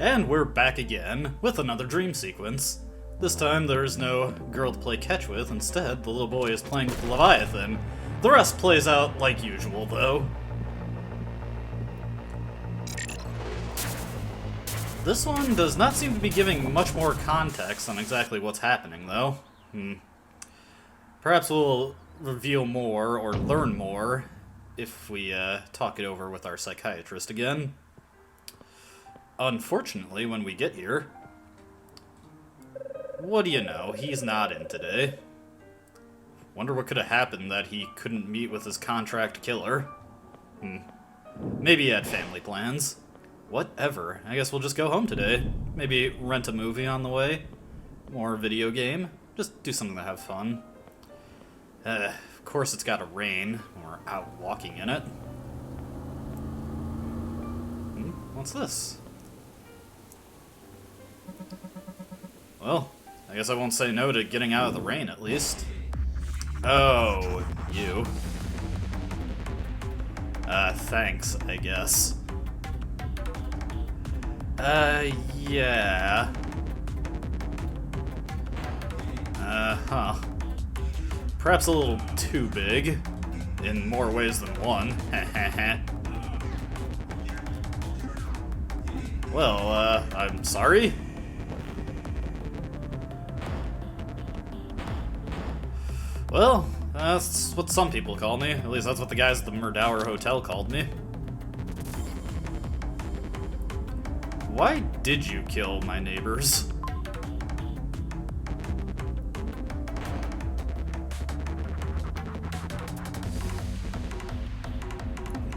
And we're back again with another dream sequence. This time there's no girl to play catch with, instead the little boy is playing with the Leviathan. The rest plays out like usual though. This one does not seem to be giving much more context on exactly what's happening though. Perhaps we'll reveal more or learn more if we talk it over with our psychiatrist again. Unfortunately, when we get here, what do you know, he's not in today. Wonder what could have happened that he couldn't meet with his contract killer. Maybe he had family plans. Whatever, I guess we'll just go home today. Maybe rent a movie on the way. More video game. Just do something to have fun. Of course it's gotta rain when we're out walking in it. What's this? Well, I guess I won't say no to getting out of the rain, at least. Oh, you. Thanks, I guess. Yeah. Huh. Perhaps a little too big, in more ways than one. Well, I'm sorry? Well, that's what some people call me. At least that's what the guys at the Murdower Hotel called me. Why did you kill my neighbors?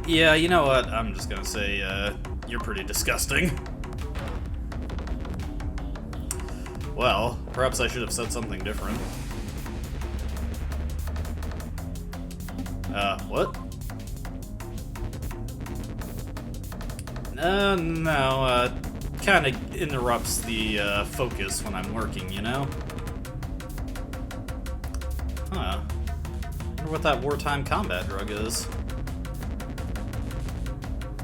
Yeah, you know what? I'm just gonna say, you're pretty disgusting. Well, perhaps I should have said something different. What? No, kinda interrupts the, focus when I'm working, you know? Huh. Wonder what that wartime combat drug is.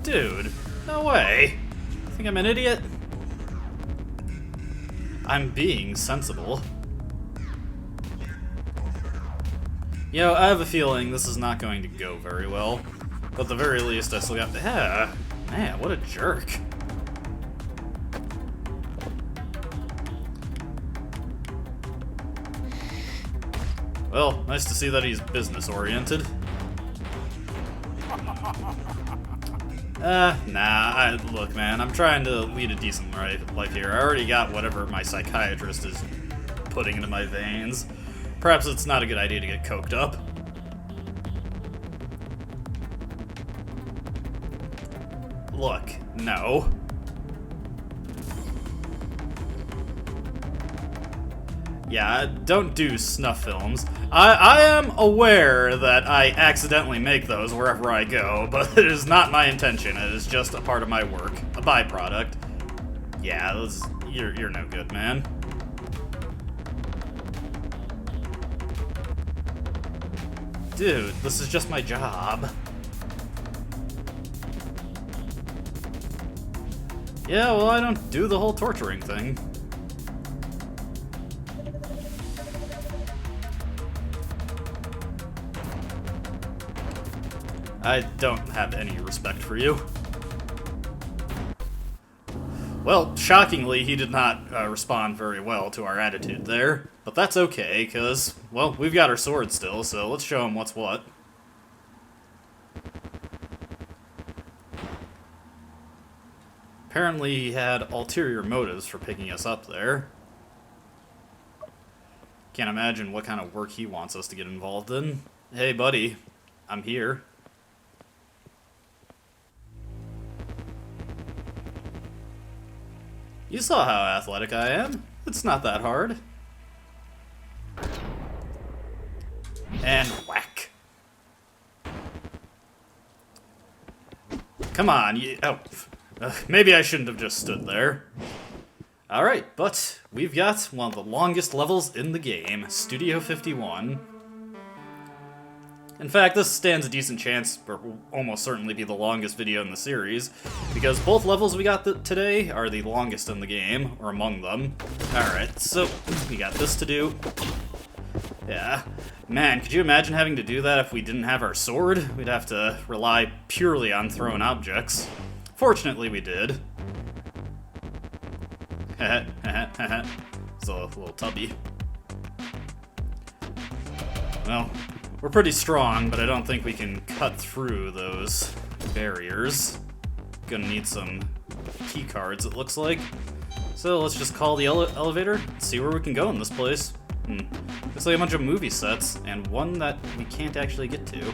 Dude, no way! Think I'm an idiot? I'm being sensible. You know, I have a feeling this is not going to go very well. But at the very least, I still got... Yeah, man, what a jerk. Well, nice to see that he's business-oriented. Look, man, I'm trying to lead a decent life here. I already got whatever my psychiatrist is putting into my veins. Perhaps it's not a good idea to get coked up. Look, no. Yeah, don't do snuff films. I am aware that I accidentally make those wherever I go, but it is not my intention. It is just a part of my work, a byproduct. Yeah, you're no good, man. Dude, this is just my job. Yeah, well, I don't do the whole torturing thing. I don't have any respect for you. Well, shockingly, he did not respond very well to our attitude there. But that's okay, because, well, we've got our sword still, so let's show him what's what. Apparently he had ulterior motives for picking us up there. Can't imagine what kind of work he wants us to get involved in. Hey, buddy, I'm here. You saw how athletic I am. It's not that hard. And whack. Come on, maybe I shouldn't have just stood there. Alright, but we've got one of the longest levels in the game, Studio 51. In fact, this stands a decent chance, or will almost certainly be the longest video in the series, because both levels we got today are the longest in the game, or among them. Alright, so we got this to do. Yeah. Man, could you imagine having to do that if we didn't have our sword? We'd have to rely purely on thrown objects. Fortunately, we did. Heh heh heh heh. It's a little tubby. Well, we're pretty strong, but I don't think we can cut through those barriers. Gonna need some key cards, it looks like. So let's just call the elevator, see where we can go in this place. Looks like a bunch of movie sets, and one that we can't actually get to.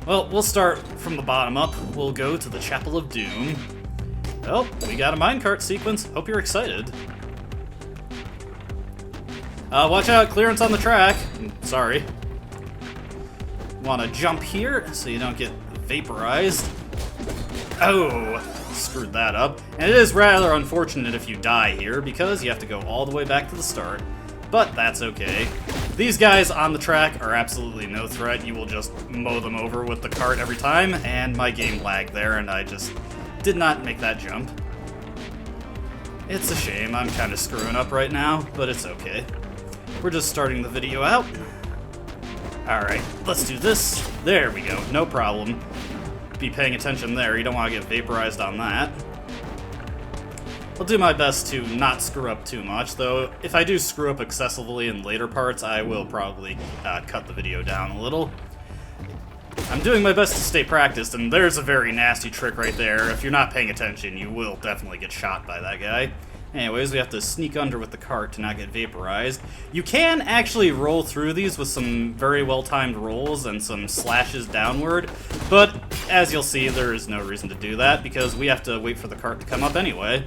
Well, we'll start from the bottom up. We'll go to the Chapel of Doom. Oh, we got a minecart sequence. Hope you're excited. Watch out, clearance on the track. Sorry. Want to jump here so you don't get vaporized. Oh, screwed that up. And it is rather unfortunate if you die here, because you have to go all the way back to the start. But that's okay. These guys on the track are absolutely no threat. You will just mow them over with the cart every time, and my game lagged there, and I just did not make that jump. It's a shame. I'm kind of screwing up right now, but it's okay. We're just starting the video out. Alright, let's do this. There we go, no problem. Be paying attention there, you don't want to get vaporized on that. I'll do my best to not screw up too much, though if I do screw up excessively in later parts, I will probably cut the video down a little. I'm doing my best to stay practiced, and there's a very nasty trick right there. If you're not paying attention, you will definitely get shot by that guy. Anyways, we have to sneak under with the cart to not get vaporized. You can actually roll through these with some very well-timed rolls and some slashes downward, but as you'll see, there is no reason to do that, because we have to wait for the cart to come up anyway.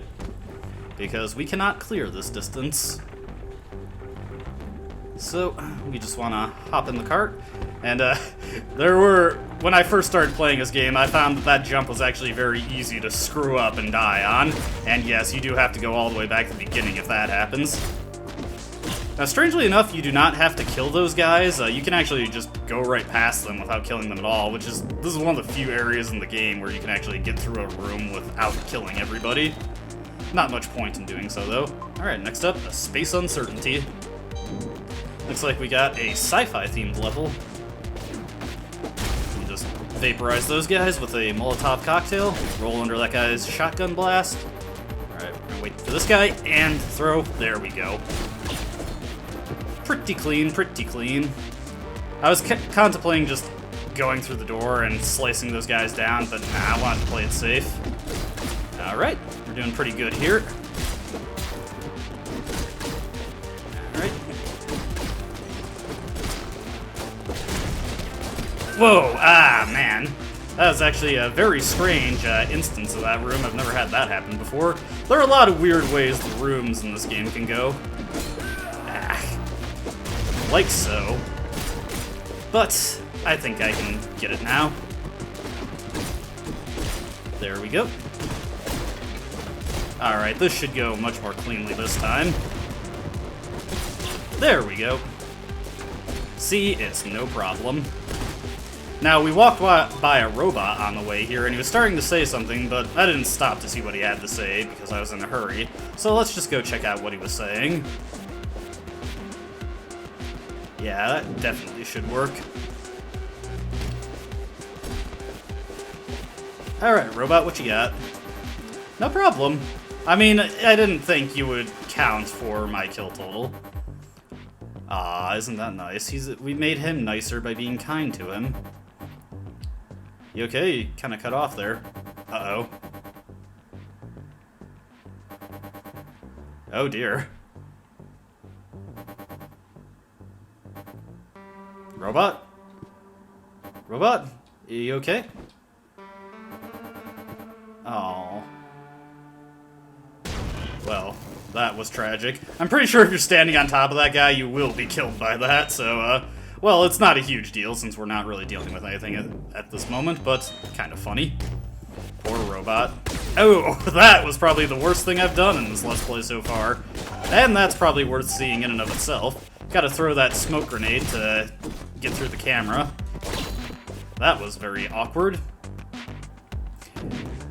Because we cannot clear this distance. So, we just want to hop in the cart. And, when I first started playing this game, I found that jump was actually very easy to screw up and die on. And yes, you do have to go all the way back to the beginning if that happens. Now, strangely enough, you do not have to kill those guys. You can actually just go right past them without killing them at all, this is one of the few areas in the game where you can actually get through a room without killing everybody. Not much point in doing so, though. Alright, next up, a Space Uncertainty. Looks like we got a sci-fi themed level. We'll just vaporize those guys with a Molotov cocktail, roll under that guy's shotgun blast. Alright, we're gonna wait for this guy, and throw. There we go. Pretty clean, pretty clean. I was contemplating just going through the door and slicing those guys down, but nah, I wanted to play it safe. Alright, we're doing pretty good here. Alright. Whoa, man. That was actually a very strange instance of that room. I've never had that happen before. There are a lot of weird ways the rooms in this game can go. Like so. But I think I can get it now. There we go. Alright, this should go much more cleanly this time. There we go. See, it's no problem. Now, we walked by a robot on the way here, and he was starting to say something, but I didn't stop to see what he had to say, because I was in a hurry. So let's just go check out what he was saying. Yeah, that definitely should work. Alright, robot, what you got? No problem. I mean, I didn't think you would count for my kill total. Ah, isn't that nice? We made him nicer by being kind to him. You okay? You kind of cut off there. Uh-oh. Oh dear. Robot? Robot? You okay? Oh. Well, that was tragic. I'm pretty sure if you're standing on top of that guy, you will be killed by that, so, well, it's not a huge deal since we're not really dealing with anything at this moment, but kind of funny. Poor robot. Oh, that was probably the worst thing I've done in this Let's Play so far. And that's probably worth seeing in and of itself. Gotta throw that smoke grenade to get through the camera. that was very awkward.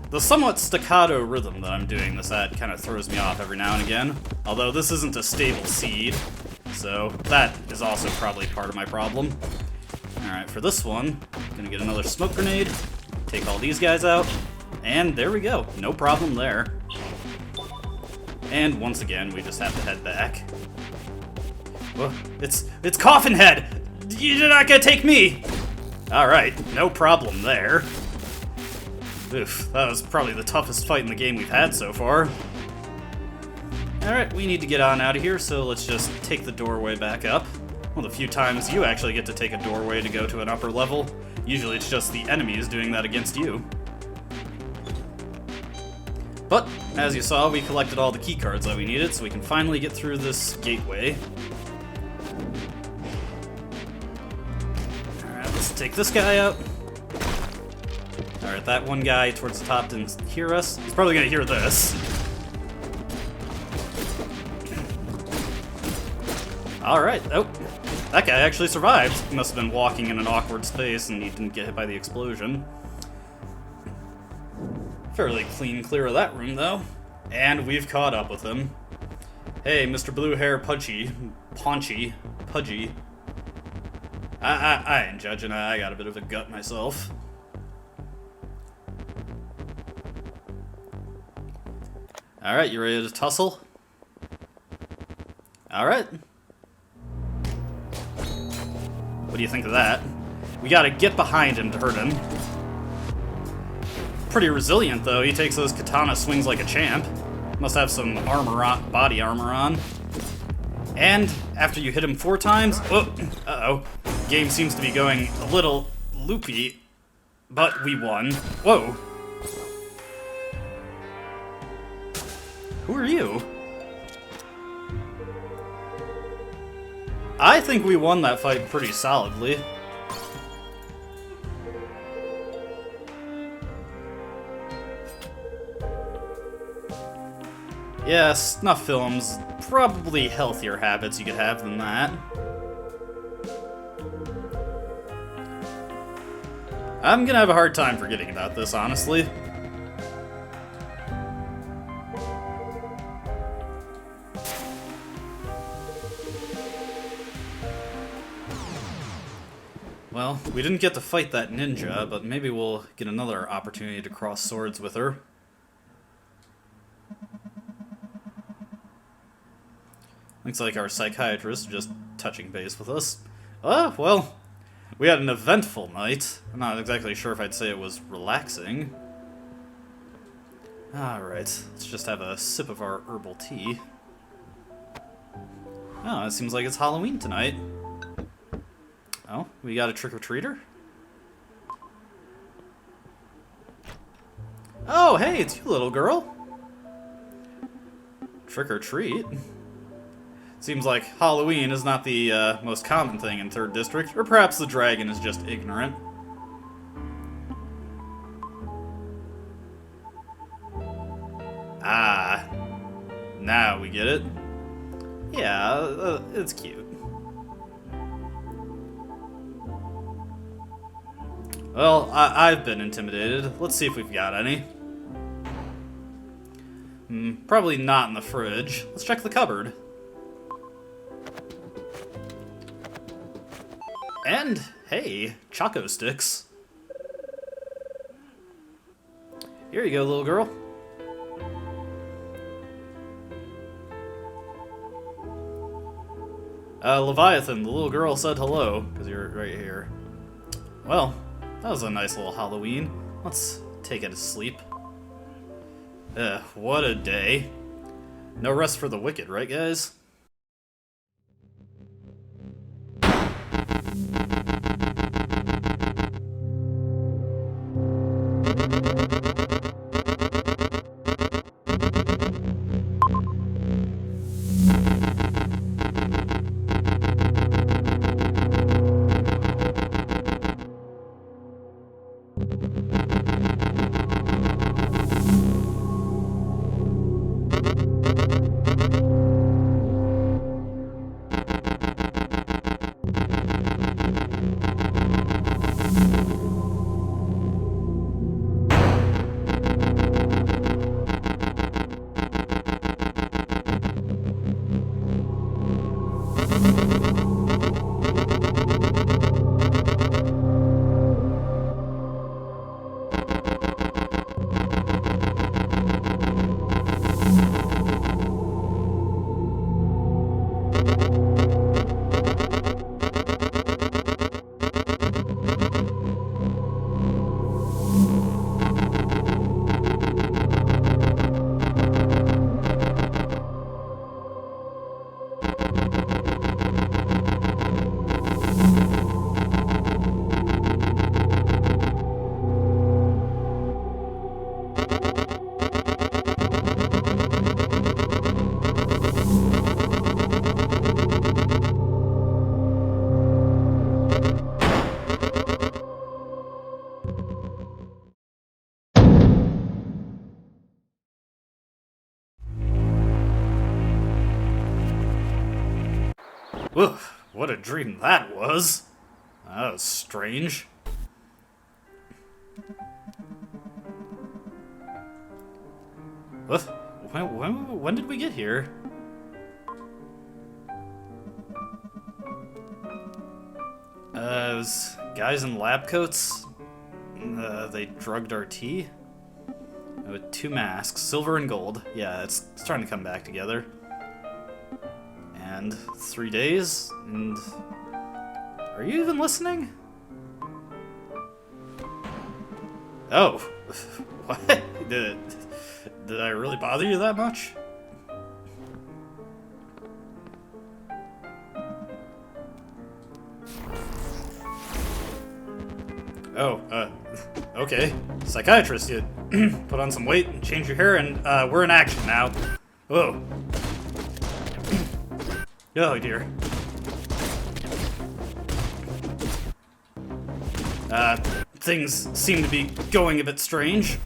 The somewhat staccato rhythm that I'm doing this at kind of throws me off every now and again, although this isn't a stable seed, so that is also probably part of my problem. Alright, for this one, gonna get another smoke grenade, take all these guys out, and there we go, no problem there. And once again, we just have to head back. Whoa, it's Coffin Head! You're not gonna take me! Alright, no problem there. Oof, that was probably the toughest fight in the game we've had so far. Alright, we need to get on out of here, so let's just take the doorway back up. One of the few times you actually get to take a doorway to go to an upper level. Usually it's just the enemies doing that against you. But, as you saw, we collected all the key cards that we needed, so we can finally get through this gateway. Alright, let's take this guy out. Alright, that one guy towards the top didn't hear us. He's probably gonna hear this. Alright, oh. That guy actually survived. He must have been walking in an awkward space and he didn't get hit by the explosion. Fairly clean clear of that room, though. And we've caught up with him. Hey, Mr. Blue Hair Pudgy. I ain't judging, I got a bit of a gut myself. Alright, you ready to tussle? Alright. What do you think of that? We gotta get behind him to hurt him. Pretty resilient, though. He takes those katana swings like a champ. Must have some armor on, body armor on. And after you hit him 4 times... Oh, uh-oh. Game seems to be going a little loopy, but we won. Whoa. Who are you? I think we won that fight pretty solidly. Yeah, snuff films, probably healthier habits you could have than that. I'm gonna have a hard time forgetting about this, honestly. Well, we didn't get to fight that ninja, but maybe we'll get another opportunity to cross swords with her. Looks like our psychiatrist is just touching base with us. Oh, well, we had an eventful night. I'm not exactly sure if I'd say it was relaxing. Alright, let's just have a sip of our herbal tea. Oh, it seems like it's Halloween tonight. Oh, we got a trick-or-treater? Oh, hey, it's you, little girl. Trick-or-treat? Seems like Halloween is not the most common thing in 3rd District, or perhaps the dragon is just ignorant. Ah, now we get it. Yeah, it's cute. Well, I've been intimidated. Let's see if we've got any. Probably not in the fridge. Let's check the cupboard. And, hey, Choco Sticks. Here you go, little girl. Leviathan, the little girl said hello, because you're right here. Well, that was a nice little Halloween. Let's take it to sleep. What a day. No rest for the wicked, right, guys? Ugh, what a dream that was. That was strange. What? When did we get here? It was guys in lab coats. They drugged our tea. With 2 masks, silver and gold. Yeah, it's starting to come back together. And 3 days, and... Are you even listening? Oh. What? Did I really bother you that much? Oh, okay. Psychiatrist, you put on some weight and change your hair, and we're in action now. Whoa. Oh dear. Things seem to be going a bit strange.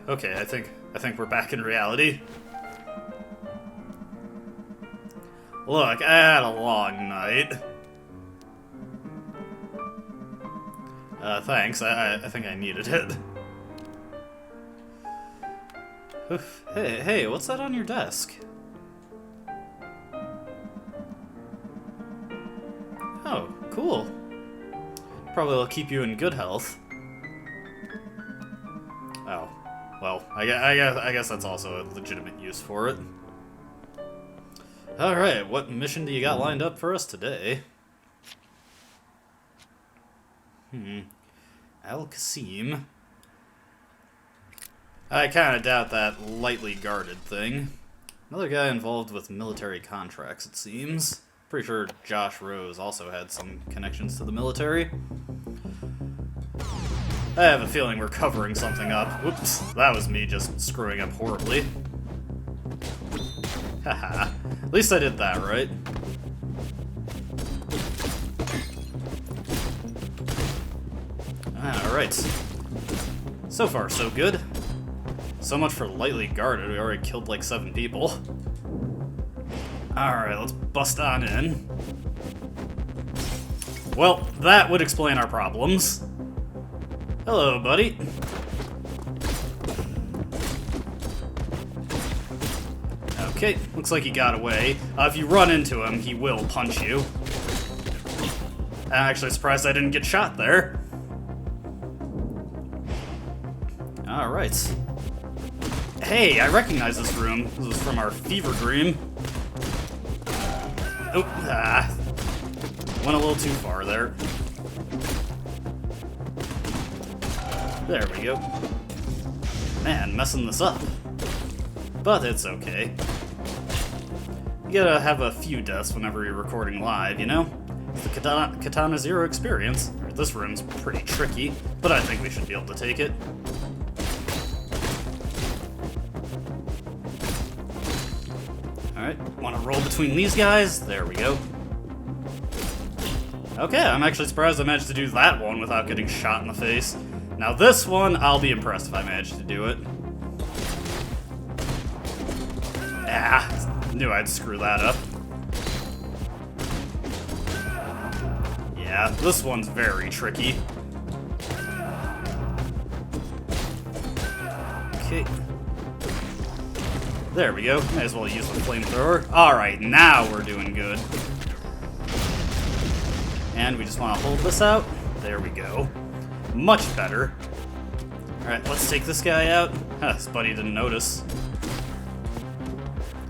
Okay, I think we're back in reality. Look, I had a long night. Thanks, I think I needed it. Hey, what's that on your desk? Oh, cool. Probably will keep you in good health. Oh, well, I guess that's also a legitimate use for it. Alright, what mission do you got lined up for us today? Al-Qasim. I kinda doubt that lightly guarded thing. Another guy involved with military contracts, it seems. Pretty sure Josh Rose also had some connections to the military. I have a feeling we're covering something up. Whoops, that was me just screwing up horribly. Haha, at least I did that, right? Alright. So far, so good. So much for lightly guarded, we already killed like 7 people. Alright, let's bust on in. Well, that would explain our problems. Hello, buddy. Okay, looks like he got away. If you run into him, he will punch you. I'm actually surprised I didn't get shot there. Alright. Hey, I recognize this room. This was from our fever dream. Oh, went a little too far there. There we go. Man, messing this up. But it's okay. You gotta have a few deaths whenever you're recording live, you know? It's the Katana Zero experience. This room's pretty tricky, but I think we should be able to take it. Alright, wanna roll between these guys? There we go. Okay, I'm actually surprised I managed to do that one without getting shot in the face. Now this one, I'll be impressed if I manage to do it. Ah, knew I'd screw that up. Yeah, this one's very tricky. Okay. There we go. May as well use the flamethrower. Alright, now we're doing good. And we just want to hold this out. There we go. Much better. Alright, let's take this guy out. Huh, this buddy didn't notice.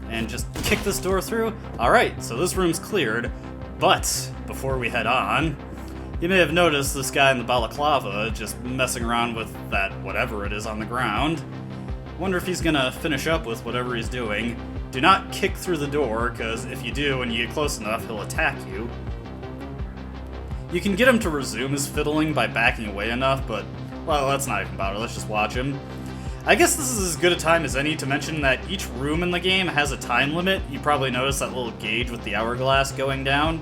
And just kick this door through. Alright, so this room's cleared. But, before we head on, you may have noticed this guy in the balaclava just messing around with that whatever it is on the ground. Wonder if he's gonna finish up with whatever he's doing. Do not kick through the door, because if you do and you get close enough, he'll attack you. You can get him to resume his fiddling by backing away enough, but, well, let's not even bother, let's just watch him. I guess this is as good a time as any to mention that each room in the game has a time limit. You probably noticed that little gauge with the hourglass going down.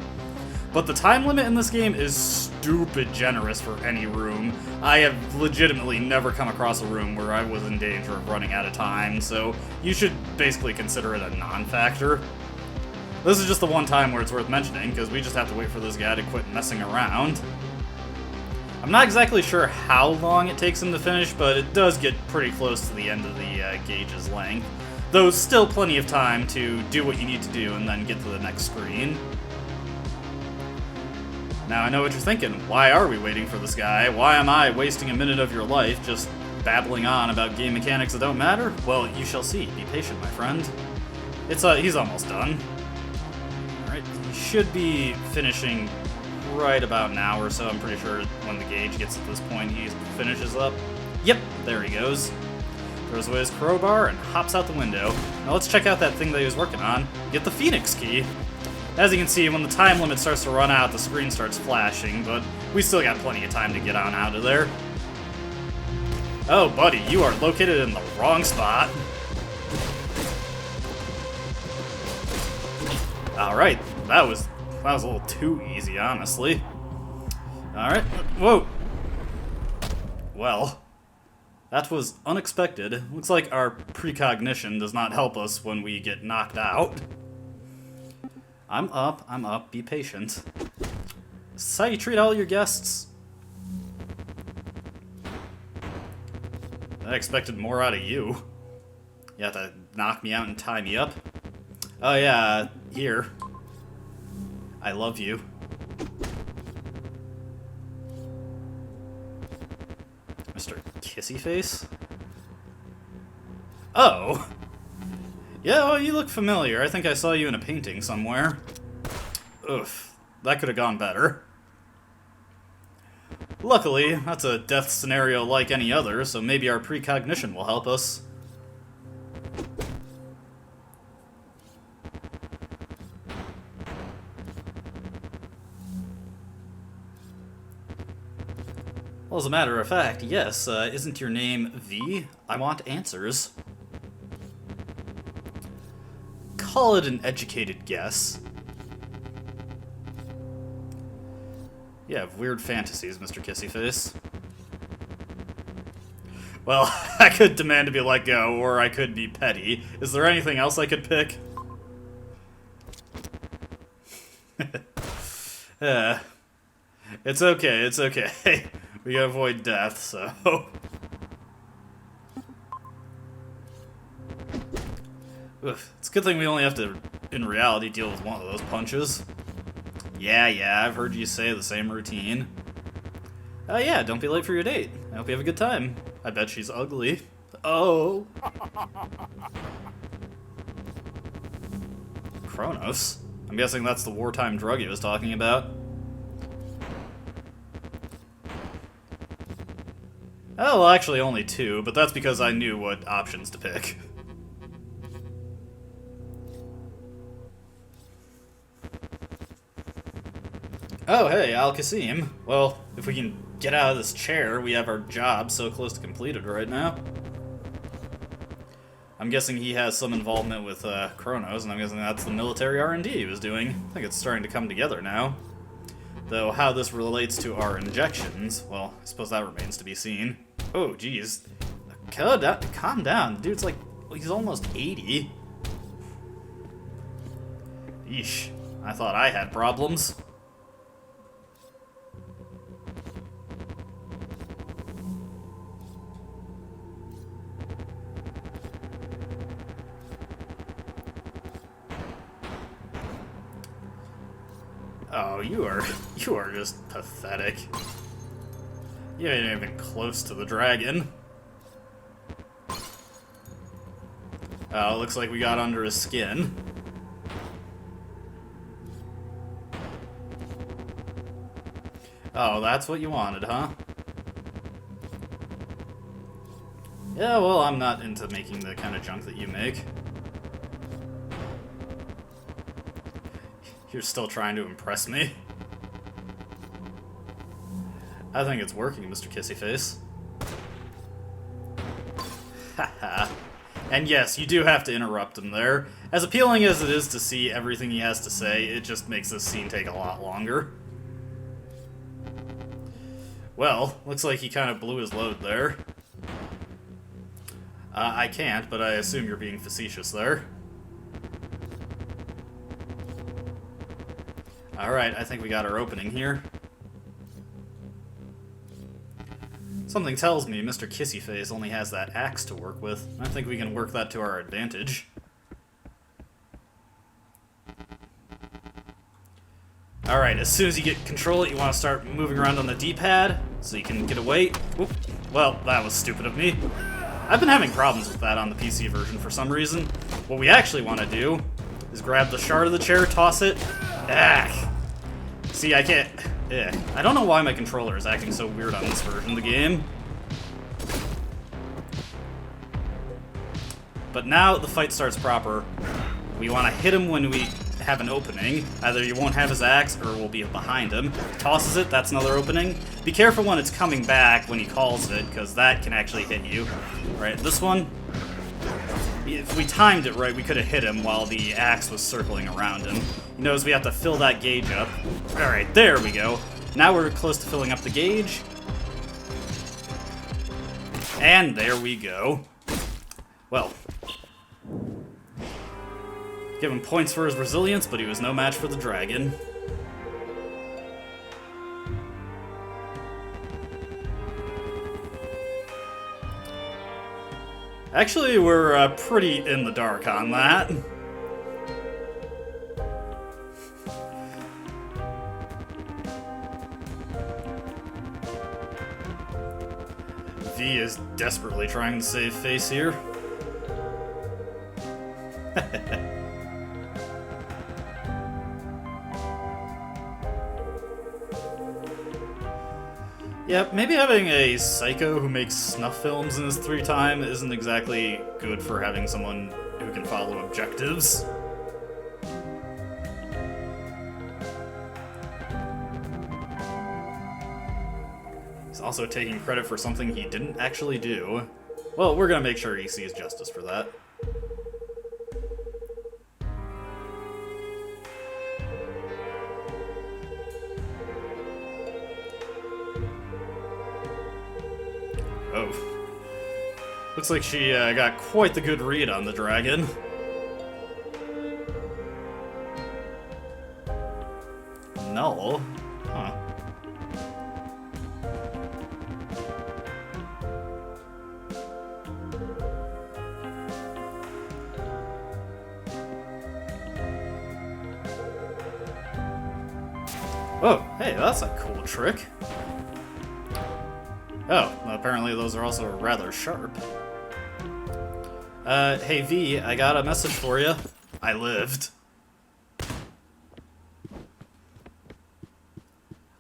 But the time limit in this game is stupid generous for any room. I have legitimately never come across a room where I was in danger of running out of time, so you should basically consider it a non-factor. This is just the one time where it's worth mentioning, because we just have to wait for this guy to quit messing around. I'm not exactly sure how long it takes him to finish, but it does get pretty close to the end of the gauge's length. Though still plenty of time to do what you need to do and then get to the next screen. Now I know what you're thinking. Why are we waiting for this guy? Why am I wasting a minute of your life just babbling on about game mechanics that don't matter? Well, you shall see. Be patient, my friend. He's almost done. Alright, he should be finishing right about now or so. I'm pretty sure when the gauge gets at this point, he finishes up. Yep, there he goes. Throws away his crowbar and hops out the window. Now let's check out that thing that he was working on. Get the Phoenix key. As you can see, when the time limit starts to run out, the screen starts flashing, but we still got plenty of time to get on out of there. Oh, buddy, you are located in the wrong spot. Alright, that was a little too easy, honestly. Alright, whoa. Well, that was unexpected. Looks like our precognition does not help us when we get knocked out. I'm up, be patient. This is how you treat all your guests. I expected more out of you. You have to knock me out and tie me up. Oh yeah, here. I love you. Mr. Kissy Face? Oh! Yeah, well, you look familiar. I think I saw you in a painting somewhere. Oof, that could have gone better. Luckily, that's a death scenario like any other, so maybe our precognition will help us. Well, as a matter of fact, yes, isn't your name V? I want answers. Call it an educated guess. You have weird fantasies, Mr. Kissyface. Well, I could demand to be let go, or I could be petty. Is there anything else I could pick? It's okay, it's okay. We gotta avoid death, so... Oof, it's a good thing we only have to, in reality, deal with one of those punches. Yeah, I've heard you say the same routine. Yeah, don't be late for your date. I hope you have a good time. I bet she's ugly. Oh. Kronos? I'm guessing that's the wartime drug he was talking about. Oh, well, actually only two, but that's because I knew what options to pick. Oh, hey, Al-Qasim. Well, if we can get out of this chair, we have our job so close to completed right now. I'm guessing he has some involvement with Kronos, and I'm guessing that's the military R&D he was doing. I think it's starting to come together now. Though how this relates to our injections, well, I suppose that remains to be seen. Oh, geez. Calm down. The dude's like, he's almost 80. Yeesh. I thought I had problems. Oh, you are just pathetic. You ain't even close to the dragon. Oh, looks like we got under his skin. Oh, that's what you wanted, huh? Yeah, well, I'm not into making the kind of junk that you make. You're still trying to impress me. I think it's working, Mr. Kissyface. Haha. And yes, you do have to interrupt him there. As appealing as it is to see everything he has to say, it just makes this scene take a lot longer. Well, looks like he kind of blew his load there. I can't, but I assume you're being facetious there. Alright, I think we got our opening here. Something tells me Mr. Kissyface only has that axe to work with. I think we can work that to our advantage. Alright, as soon as you get control it, you want to start moving around on the D-pad so you can get away. Oop. Well, that was stupid of me. I've been having problems with that on the PC version for some reason. What we actually want to do is grab the shard of the chair, toss it. Ah. See, I can't... I don't know why my controller is acting so weird on this version of the game. But now the fight starts proper. We want to hit him when we have an opening. Either you won't have his axe or we'll be behind him. Tosses it, that's another opening. Be careful when it's coming back when he calls it, because that can actually hit you. Right, this one, if we timed it right, we could have hit him while the axe was circling around him. He knows we have to fill that gauge up. Alright, there we go. Now we're close to filling up the gauge. And there we go. Well, give him points for his resilience, but he was no match for the dragon. Actually, we're pretty in the dark on that. V is desperately trying to save face here. Yep, maybe having a psycho who makes snuff films in his free time isn't exactly good for having someone who can follow objectives. He's also taking credit for something he didn't actually do. Well, we're gonna make sure he sees justice for that. Oh. Looks like she got quite the good read on the dragon. Null? Huh. Oh, hey, that's a cool trick. Oh, well, apparently those are also rather sharp. Hey V, I got a message for you. I lived.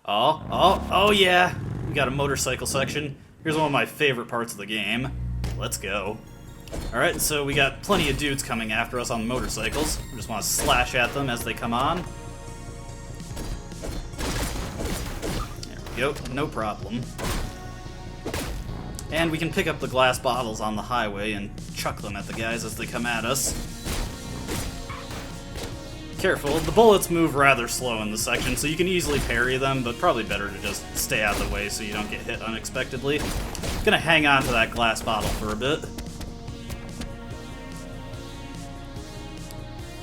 Oh yeah! We got a motorcycle section. Here's one of my favorite parts of the game. Let's go. Alright, so we got plenty of dudes coming after us on motorcycles. We just want to slash at them as they come on. go, no problem. And we can pick up the glass bottles on the highway and chuck them at the guys as they come at us. Careful, the bullets move rather slow in this section, so you can easily parry them, but probably better to just stay out of the way so you don't get hit unexpectedly. Gonna hang on to that glass bottle for a bit.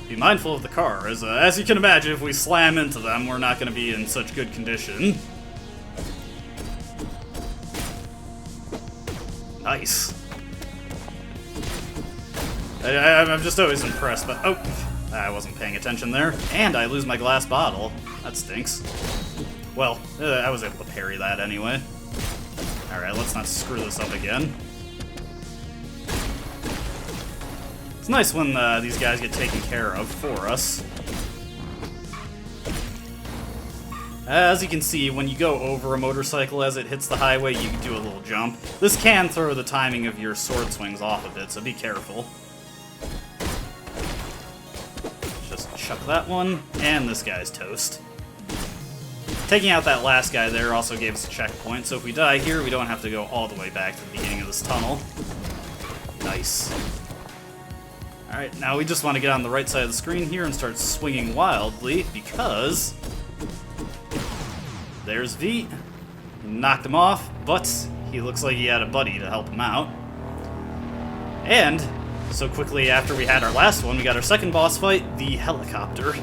Be mindful of the car, as you can imagine, if we slam into them, we're not gonna be in such good condition. Nice. I'm just always impressed, but oh, I wasn't paying attention there. And I lose my glass bottle. That stinks. Well, I was able to parry that anyway. Alright, let's not screw this up again. It's nice when these guys get taken care of for us. As you can see, when you go over a motorcycle as it hits the highway, you can do a little jump. This can throw the timing of your sword swings off a bit, so be careful. Just chuck that one, and this guy's toast. Taking out that last guy there also gave us a checkpoint, so if we die here, we don't have to go all the way back to the beginning of this tunnel. Nice. Alright, now we just want to get on the right side of the screen here and start swinging wildly, because there's V. Knocked him off, but he looks like he had a buddy to help him out. And so quickly after we had our last one, we got our second boss fight, the helicopter.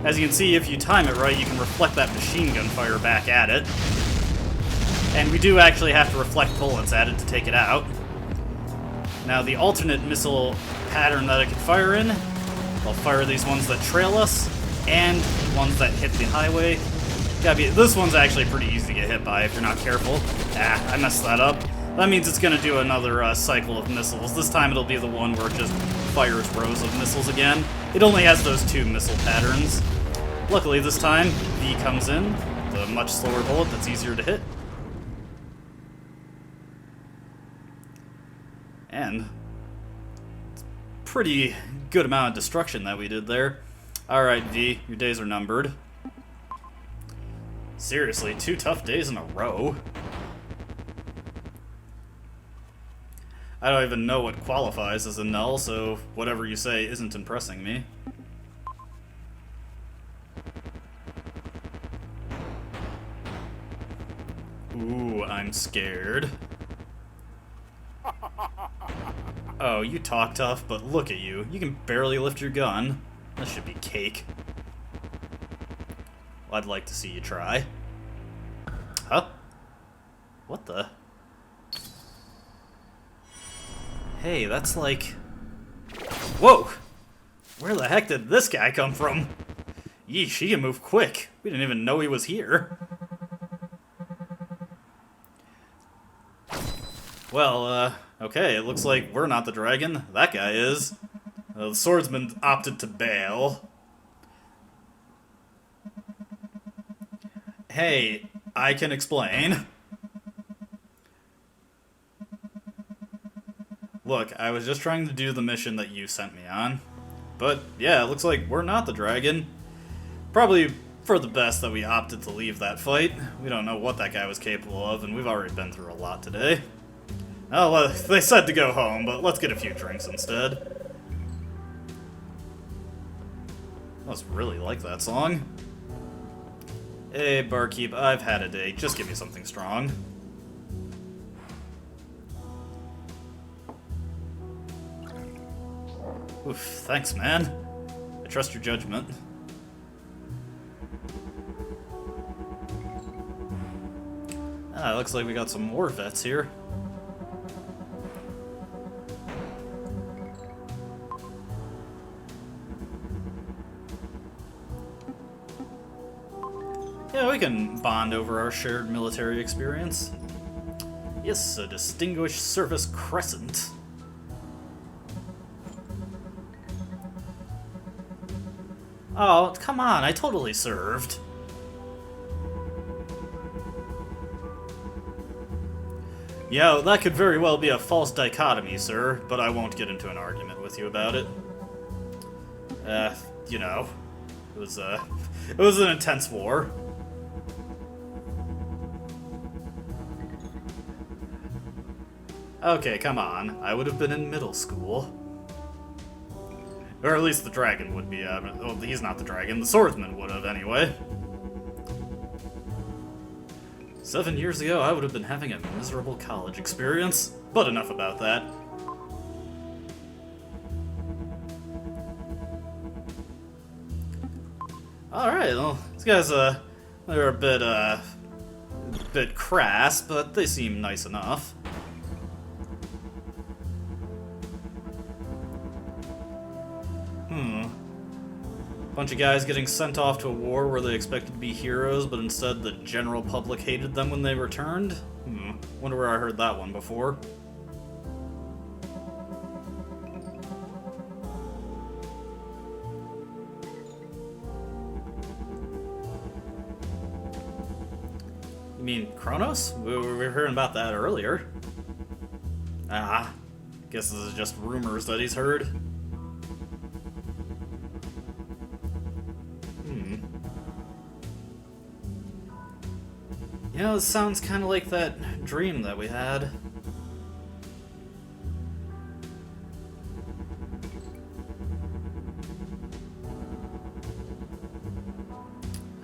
As you can see, if you time it right, you can reflect that machine gun fire back at it. And we do actually have to reflect bullets at it to take it out. Now, the alternate missile pattern that I can fire in, I'll fire these ones that trail us, and ones that hit the highway. This one's actually pretty easy to get hit by if you're not careful. I messed that up. That means it's going to do another cycle of missiles. This time it'll be the one where it just fires rows of missiles again. It only has those 2 missile patterns. Luckily this time, V comes in, the much slower bullet that's easier to hit. And it's a pretty good amount of destruction that we did there. Alright, V, your days are numbered. Seriously, 2 tough days in a row. I don't even know what qualifies as a null, so whatever you say isn't impressing me. Ooh, I'm scared. Oh, you talk tough, but look at you. You can barely lift your gun. That should be cake. Well, I'd like to see you try. Huh? What the? Hey, that's like... Whoa! Where the heck did this guy come from? Yeesh, he can move quick. We didn't even know he was here. Well, okay, it looks like we're not the dragon. That guy is. The swordsman opted to bail. Hey, I can explain. Look, I was just trying to do the mission that you sent me on. But, yeah, it looks like we're not the dragon. Probably for the best that we opted to leave that fight. We don't know what that guy was capable of, and we've already been through a lot today. Oh, they said to go home, but let's get a few drinks instead. I must really like that song. Hey, barkeep, I've had a day. Just give me something strong. Oof, thanks, man. I trust your judgment. Looks like we got some more vets here. Yeah, we can bond over our shared military experience. Yes, a distinguished service crescent. Oh, come on, I totally served. Yeah, that could very well be a false dichotomy, sir, but I won't get into an argument with you about it. You know, it was an intense war. Okay, come on. I would have been in middle school. Or at least the dragon would be, well, he's not the dragon, the swordsman would have, anyway. 7 years ago, I would have been having a miserable college experience. But enough about that. Alright, well, these guys, they're a bit crass, but they seem nice enough. Bunch of guys getting sent off to a war where they expected to be heroes, but instead the general public hated them when they returned? Wonder where I heard that one before. You mean Kronos? We were hearing about that earlier. Ah, guess this is just rumors that he's heard. You know, it sounds kind of like that dream that we had.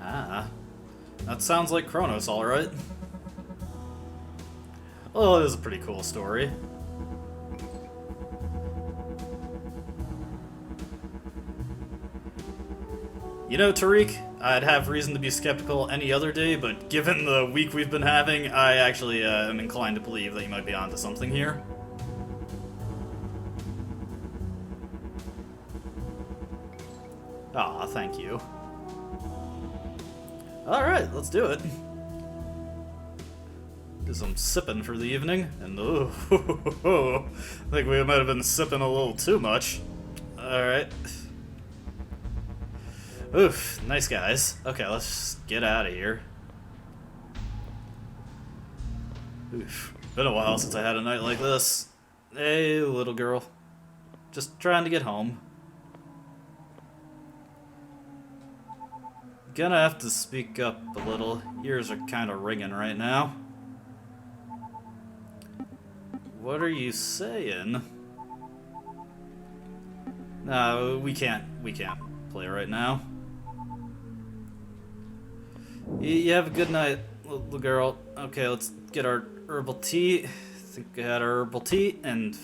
Ah, that sounds like Kronos, alright. Well, it is a pretty cool story. You know, Tariq, I'd have reason to be skeptical any other day, but given the week we've been having, I actually am inclined to believe that you might be onto something here. Aw, thank you. Alright, let's do it. Do some sipping for the evening, and I think we might have been sipping a little too much. Alright. Oof, nice guys. Okay, let's just get out of here. Oof, been a while since I had a night like this. Hey, little girl. Just trying to get home. Gonna have to speak up a little. Ears are kinda ringing right now. What are you saying? No, we can't play right now. You have a good night, little girl. Okay, let's get our herbal tea. I think we had our herbal tea, and